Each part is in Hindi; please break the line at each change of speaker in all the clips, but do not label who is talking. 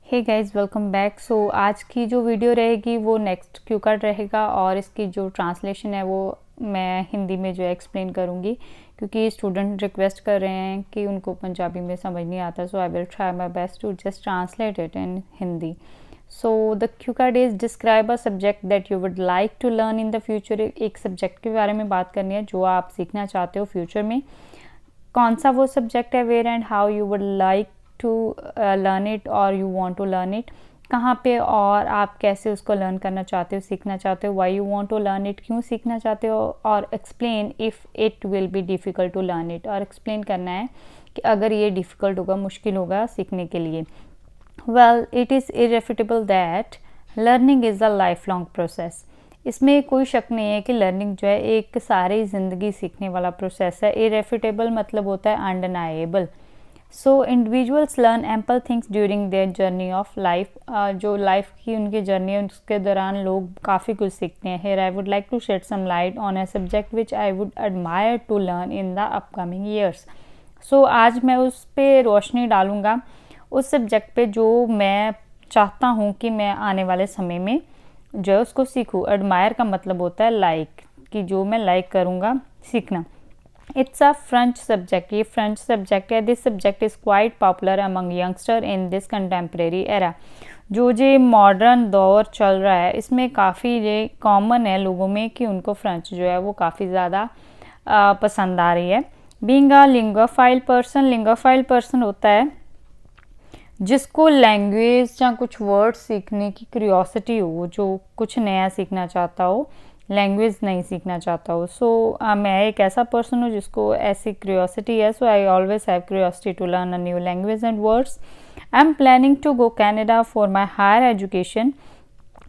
हे गाइस, वेलकम बैक। सो आज की जो वीडियो रहेगी वो नेक्स्ट क्यू कार्ड रहेगा और इसकी जो ट्रांसलेशन है वो मैं हिंदी में जो है एक्सप्लेन करूँगी, क्योंकि स्टूडेंट रिक्वेस्ट कर रहे हैं कि उनको पंजाबी में समझ नहीं आता। So I will try my best to just translate it in Hindi. So the cue card is describe a subject that you would like to learn in the future. एक सब्जेक्ट के बारे में बात करनी है जो आप सीखना चाहते हो फ्यूचर में। कौन सा वो सब्जेक्ट है, where and how you would like to learn it और you want to learn it, कहाँ पे और आप कैसे उसको लर्न करना चाहते हो, सीखना चाहते हो, why you want to learn it, क्यों सीखना चाहते हो, और explain if it will be difficult to learn it, और एक्सप्लेन करना है कि अगर ये डिफ़िकल्ट होगा, मुश्किल होगा सीखने के लिए। Well, it is irrefutable that learning is a life long process. इसमें कोई शक नहीं है कि लर्निंग जो है एक सारी ज़िंदगी सीखने वाला प्रोसेस है। इररेफ्यूटेबल मतलब होता है undeniable. So individuals learn ample things during their journey of life. जो लाइफ की उनकी जर्नी है उसके दौरान लोग काफ़ी कुछ सीखते हैं। Here I would like to shed some light on a subject which I would admire to learn in the upcoming years. So आज मैं उस पर रोशनी डालूँगा, उस सब्जेक्ट पे जो मैं चाहता हूँ कि मैं आने वाले समय में जो है उसको सीखूँ। एडमायर का मतलब होता है लाइक, कि जो मैं लाइक करूँगा सीखना। इट्स अ फ्रेंच सब्जेक्ट, ये फ्रेंच सब्जेक्ट है। This subject is quite popular among youngster in this contemporary era. जो मॉडर्न दौर चल रहा है इसमें काफ़ी ये कॉमन है लोगों में कि उनको फ्रेंच जो है वो काफ़ी ज़्यादा पसंद आ रही है। बीइंग अ लिंगोफाइल पर्सन, लिंगोफाइल पर्सन होता है जिसको लैंग्वेज या कुछ वर्ड सीखने की क्यूरियोसिटी हो, जो कुछ नया सीखना चाहता हो, लैंग्वेज नहीं सीखना चाहता हो। सो मैं एक ऐसा पर्सन हूँ जिसको ऐसी क्यूरियोसिटी है। So I always have curiosity to learn a new language and words. I am planning to go Canada for my higher education.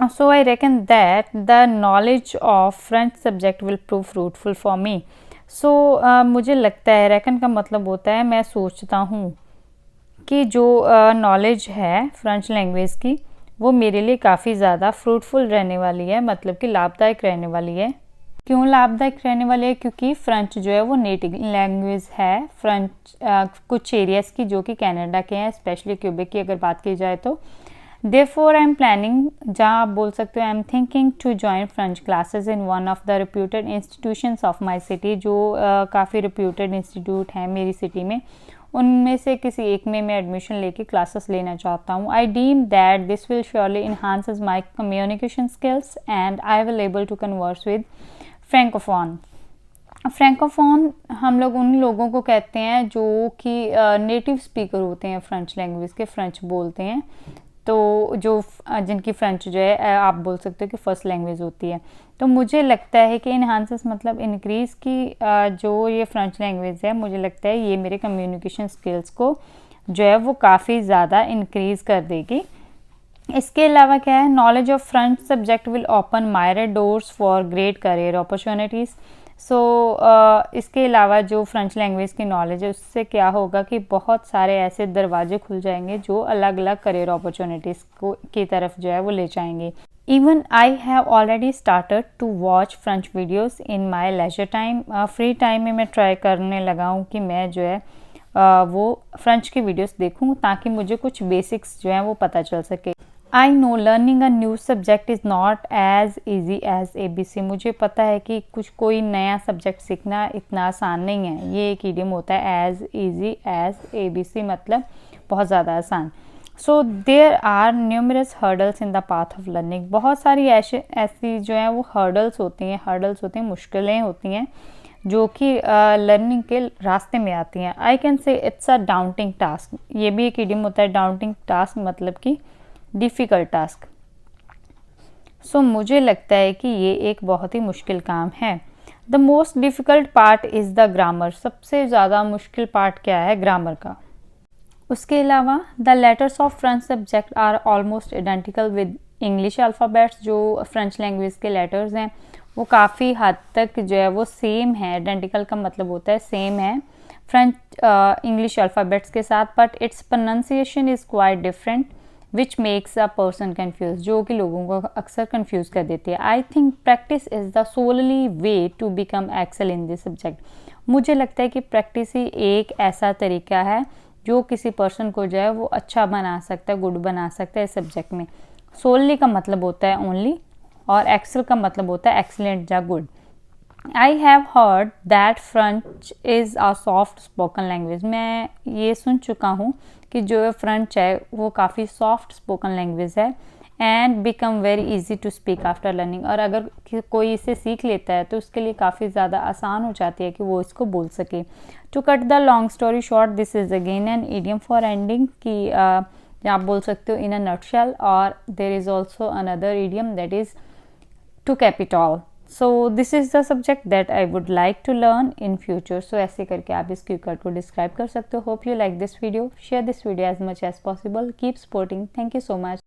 So I reckon that the knowledge of French subject will prove fruitful for me. सो मुझे लगता है, reckon का मतलब होता है मैं सोचता हूँ कि जो नॉलेज है फ्रेंच लैंग्वेज की वो मेरे लिए काफ़ी ज़्यादा फ्रूटफुल रहने वाली है, मतलब कि लाभदायक रहने वाली है। क्यों लाभदायक रहने वाली है? क्योंकि फ्रेंच जो है वो नेटिव लैंग्वेज है फ्रेंच कुछ एरियाज़ की जो कि कनाडा के हैं, स्पेशली क्यूबेक की अगर बात की जाए तो। Therefore आई एम प्लानिंग, जहाँ आप बोल सकते हो I am thinking to join French classes in one of the reputed institutions of my city. जो काफ़ी रिप्यूटेड इंस्टीट्यूट हैं मेरी सिटी में, उनमें से किसी एक में मैं एडमिशन लेके क्लासेस लेना चाहता हूँ। I deem that this will surely enhances my communication skills and I will able to converse with francophone. Francophone हम लोग उन लोगों को कहते हैं जो कि नेटिव स्पीकर होते हैं फ्रेंच लैंग्वेज के, फ्रेंच बोलते हैं। तो जो जिनकी फ्रेंच जो है आप बोल सकते हो कि फर्स्ट लैंग्वेज होती है। तो मुझे लगता है कि इन्हांसेस मतलब इंक्रीज़ की जो ये फ्रेंच लैंग्वेज है, मुझे लगता है ये मेरे कम्युनिकेशन स्किल्स को जो है वो काफ़ी ज़्यादा इंक्रीज़ कर देगी। इसके अलावा क्या है, knowledge of French subject will open my doors for great career opportunities. So इसके अलावा जो फ्रेंच लैंग्वेज की नॉलेज है उससे क्या होगा कि बहुत सारे ऐसे दरवाजे खुल जाएंगे जो अलग अलग करियर अपॉर्चुनिटीज़ को की तरफ जो है वो ले जाएंगे। Even I have already started to watch French videos in my leisure time. Free time में मैं ट्राई करने लगा हूँ कि मैं जो है वो फ्रेंच की वीडियोस देखूँ ताकि मुझे कुछ बेसिक्स जो हैं वो पता चल सके। I know learning a new subject is not as easy as ABC। मुझे पता है कि कोई नया सब्जेक्ट सीखना इतना आसान नहीं है। ये एक इडियम होता है, एज ईजी एज ABC, मतलब बहुत ज़्यादा आसान। So there are numerous hurdles in the path of learning. बहुत सारी ऐसी जो है वो हर्डल्स होती हैं, मुश्किलें होती हैं जो कि लर्निंग के रास्ते में आती हैं। I can say it's a daunting task. ये भी एक इडियम होता है, डाउंटिंग टास्क मतलब कि डिफ़िकल्ट टास्क। सो मुझे लगता है कि ये एक बहुत ही मुश्किल काम है। The most difficult part is the grammar. सबसे ज़्यादा मुश्किल पार्ट क्या है? ग्रामर का। उसके अलावा the letters of French subject are almost identical with English alphabets. जो फ्रेंच लैंग्वेज के लेटर्स हैं वो काफ़ी हद तक जो है वो सेम है। आइडेंटिकल का मतलब होता है सेम है फ्रेंच इंग्लिश अल्फ़ाबेट्स के साथ, but its pronunciation is quite different which makes a person confuse, जो कि लोगों को अक्सर कन्फ्यूज़ कर देती है। I think practice is the solely way to become excel in this subject. मुझे लगता है कि प्रैक्टिस ही एक ऐसा तरीका है जो किसी पर्सन को जो है वो अच्छा बना सकता है, गुड बना सकता है इस सब्जेक्ट में। सोलली का मतलब होता है ओनली, और एक्सेल का मतलब होता है एक्सीलेंट या good. I have heard that French is a soft spoken language. मैं ये सुन चुका हूँ कि जो फ्रेंच है वो काफ़ी सॉफ्ट स्पोकन लैंग्वेज है, and become very easy to speak after learning. और अगर कोई इसे सीख लेता है तो उसके लिए काफ़ी ज़्यादा आसान हो जाती है कि वो इसको बोल सके। To cut the long story short, this is again an idiom for ending, कि आप बोल सकते हो इन अ नटशेल, और there is also another idiom that is to cap it all. So this is the subject that I would like to learn in future. So ऐसे करके आप इस क्यूकट को डिस्क्राइब कर सकते हो। Hope you like this video, share this video as much as possible, keep supporting, thank you so much.